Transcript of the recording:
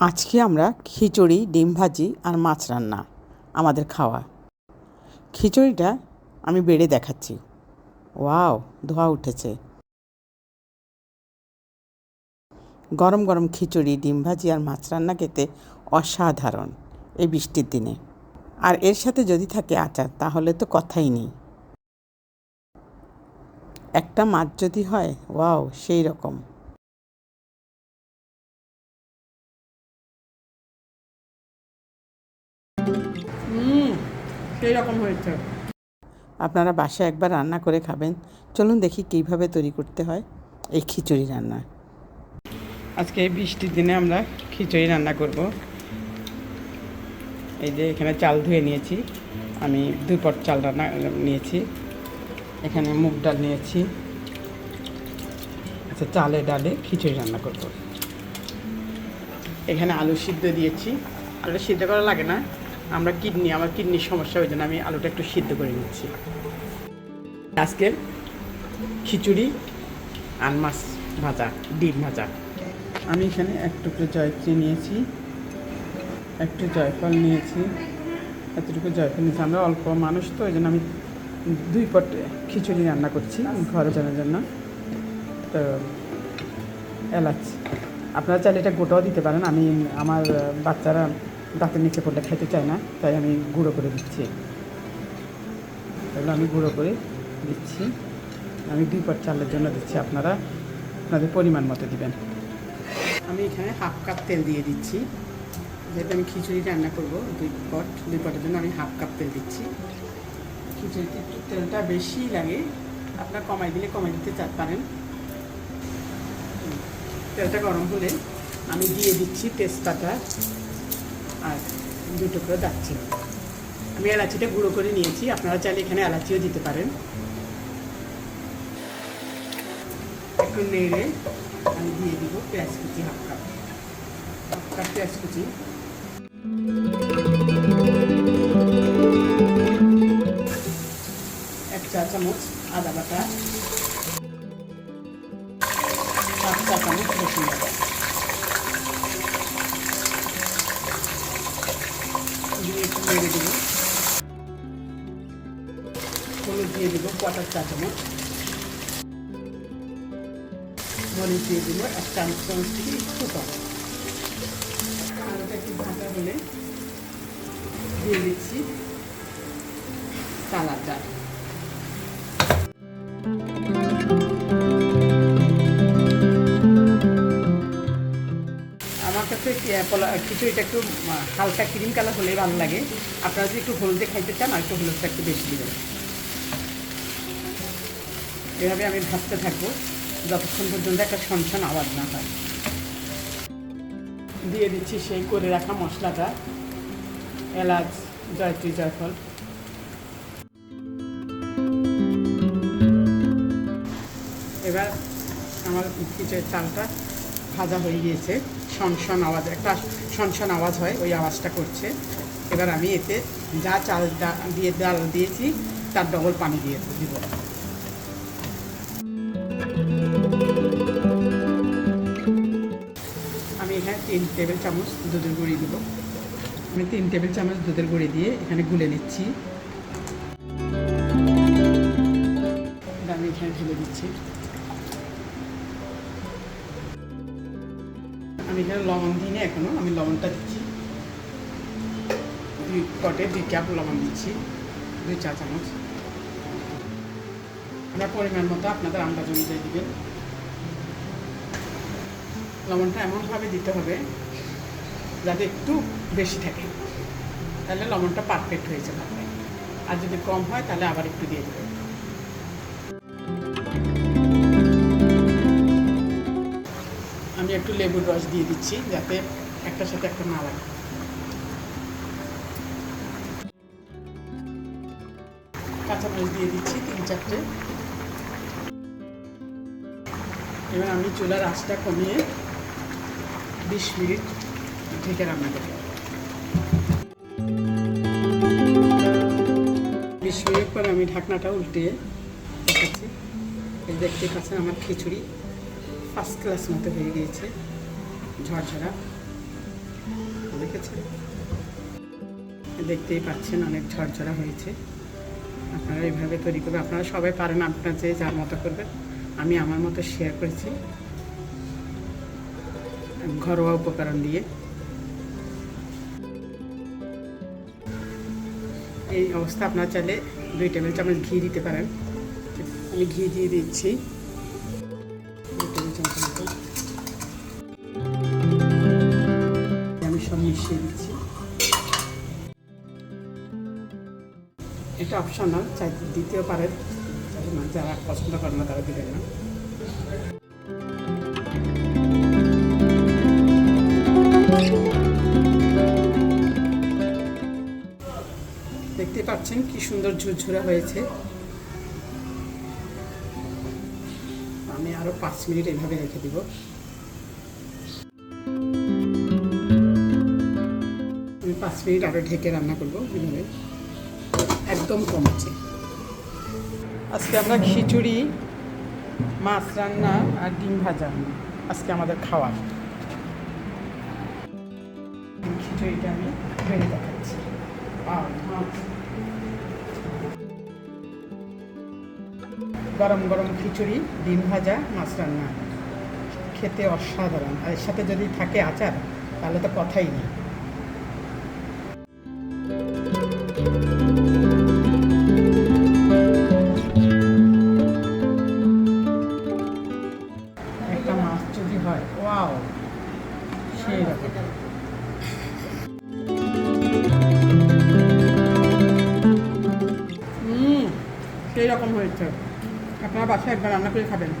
আজকে আমরা খিচুড়ি, ডিম ভাজি আর মাছ রান্না আমাদের খাওয়া। খিচুড়িটা আমি বেড়ে দেখাচ্ছি। ওয়াও, ধোঁয়া উঠেছে। গরম গরম খিচুড়ি, ডিম ভাজি আর মাছ রান্না খেতে অসাধারণ এই বৃষ্টির দিনে। আর এর সাথে যদি থাকে আচার তাহলে তো কথাই নেই। একটা মাছ যদি হয়, ওয়াও, সেই রকম। সেই রকম হয়েছে। আপনারা বাসায় একবার রান্না করে খাবেন। চলুন দেখি কীভাবে তৈরি করতে হয় এই খিচুড়ি রান্না। আজকে এই বৃষ্টির দিনে আমরা খিচুড়ি রান্না করব। এই যে এখানে চাল ধুয়ে নিয়েছি, আমি 2 পট চাল রান্না নিয়েছি। এখানে মুগ ডাল নিয়েছি। আচ্ছা, চালে ডালে খিচুড়ি রান্না করব। এখানে আলু সিদ্ধ দিয়েছি। আলুটা সিদ্ধ করা লাগে না, আমার কিডনির সমস্যা, ওই জন্য আমি আলুটা একটু সিদ্ধ করে নিচ্ছি। আজকের খিচুড়ি আর মাছ ভাজা, ডিম ভাজা। আমি এখানে এক টুকরো জয়ত্রী নিয়েছি, একটু জয়ফল নিয়েছি, এতটুকু জয়ফল নিয়েছি। আমরা অল্প মানুষ তো, ওই জন্য আমি 2 পট খিচুড়ি রান্না করছি ঘরে জনের জন্য। তো এলাচ, আপনারা চাইলে এটা গোটাও দিতে পারেন। আমার বাচ্চারা দাঁতের নিচে পড়লে খেতে চায় না, তাই আমি গুঁড়ো করে দিচ্ছি। এগুলো আমি গুঁড়ো করে দিচ্ছি। আমি 2 পট চালের জন্য দিচ্ছি, আপনারা আপনাদের পরিমাণ মতো দিবেন। আমি এখানে 1/2 কাপ তেল দিয়ে দিচ্ছি, যেহেতু আমি খিচুড়ি রান্না করবো 2 পটের জন্য আমি 1/2 কাপ তেল দিচ্ছি। খিচুড়িতে একটু তেলটা বেশি লাগে, আপনারা কমাই দিতে পারেন। তেলটা গরম হলে আমি দিয়ে দিচ্ছি তেজপাতা আর 2 টুকরো দারচিনি। আমি এলাচিটা গুঁড়ো করে নিয়েছি, আপনারা চাইলে এখানে এলাচিও দিতে পারেন। একটু নেড়ে আমি দিয়ে দিব পেঁয়াজ কুচি, 1/2 কাপ পেঁয়াজ কুচি। 1 চা চামচ আদা বাটা, 1 চা চামচ রসুন বাটা দিয়ে একটু নেড়ে দেব। হলুদ দিয়ে দেবো 1/4 চা চামচ, মরিচ দিয়ে দেব 1 চামচ থেকে একটু কম। আলুটা একটু ভাজা হলে দিয়ে দিচ্ছি চালার ডাল। আমার কাছে খিচুড়িটা একটু হালকা ক্রিম কালার হলেই ভালো লাগে। আপনারা যদি একটু হলদে খাইতে চান আর একটু হলুদটা একটু বেশি দেবেন। এভাবে আমি ভাজতে থাকবো যতক্ষণ পর্যন্ত একটা ছনছন আওয়াজ না হয়। দিয়ে দিচ্ছি সেই করে রাখা মশলাটা, এলাচ, জয়ত্রী, জয়ফল। এবার আমার খিচুড়ির চালটা ভাজা হয়ে গিয়েছে, শনশন আওয়াজ, একটা শনশন আওয়াজ হয়, ওই আওয়াজটা করছে। এবার আমি এতে যা চাল ডাল দিয়েছি তার ডবল পানি দিয়ে দিব। আমি এখানে 3 টেবিল চামচ দুধের গুঁড়ি দিব। আমি 3 টেবিল চামচ দুধের গুঁড়ি দিয়ে এখানে গুলে নিচ্ছি। আমি এখানে ঢেলে দিচ্ছি। আমি এখানে লবণ দিইনি এখনো, আমি লবণটা দিচ্ছি। 2 পটে 2 কাপ লবণ দিচ্ছি, 2 চা চামচ। আপনার পরিমাণ মতো আপনাদের আন্দাজ অনুযায়ী দিবেন। লবণটা এমনভাবে দিতে হবে যাতে একটু বেশি থাকে, তাহলে লবণটা পারফেক্ট হয়েছে ভাবে। আর যদি কম হয় তাহলে আবার একটু দিয়ে দেবেন। আমি একটু লেবুর রস দিয়ে দিচ্ছি যাতে একটার সাথে একটা না লাগে। কাঁচামরিচ দিয়ে দিচ্ছি 3-4টে। এবার আমি চুলার আঁচটা কমিয়ে 20 মিনিট ঢেকে রান্না করব। 20 মিনিট পরে আমি ঢাকনাটা উল্টে দেখাচ্ছি। এই দেখতে পাচ্ছেন আমার খিচুড়ি ফার্স্ট ক্লাস মতো হয়ে গিয়েছে, ঝরঝরা। দেখেছেন, দেখতেই পাচ্ছেন অনেক ঝরঝরা হয়েছে। আপনারা এইভাবে তৈরি করবেন, আপনারা সবাই পারেন, আপনারা যে যার মতো করবেন। আমি আমার মতো শেয়ার করেছি ঘরোয়া উপকরণ দিয়ে। এই অবস্থা আপনারা চাইলে 2 টেবিল চামচ ঘি দিতে পারেন। আমি ঘি দিয়ে দিচ্ছি 2 টেবিল চামচ মতো। আমি সব মিশিয়ে দিচ্ছি। এটা অপশনাল, চাই দিতেও পারেন, যারা পছন্দ করেন না তারা দিবেন না। দেখতে পাচ্ছেন কি সুন্দর ঝুরঝুরা হয়েছে। আমি আরো 5 মিনিট এইভাবে রেখে দিব। আমি 5 মিনিট আরো ঢেকে রান্না করবো এইভাবে, একদম কম আছে। আজকে আমরা খিচুড়ি, মাছ রান্না আর ডিম ভাজা আজকে আমাদের খাওয়া। খিচুড়িটা আমি বেড়ে দেখাচ্ছি। গরম গরম খিচুড়ি, ডিম ভাজা, মাছ রান্না, খেতে অসাধারণ। আর এর সাথে যদি থাকে আচার তাহলে তো কথাই নেই। একটা মাছ যদি হয়, ওয়াও, সেই রকম। সেই রকম হয়েছে। আপনারা বাসায় একবার রান্না করে খাবেন।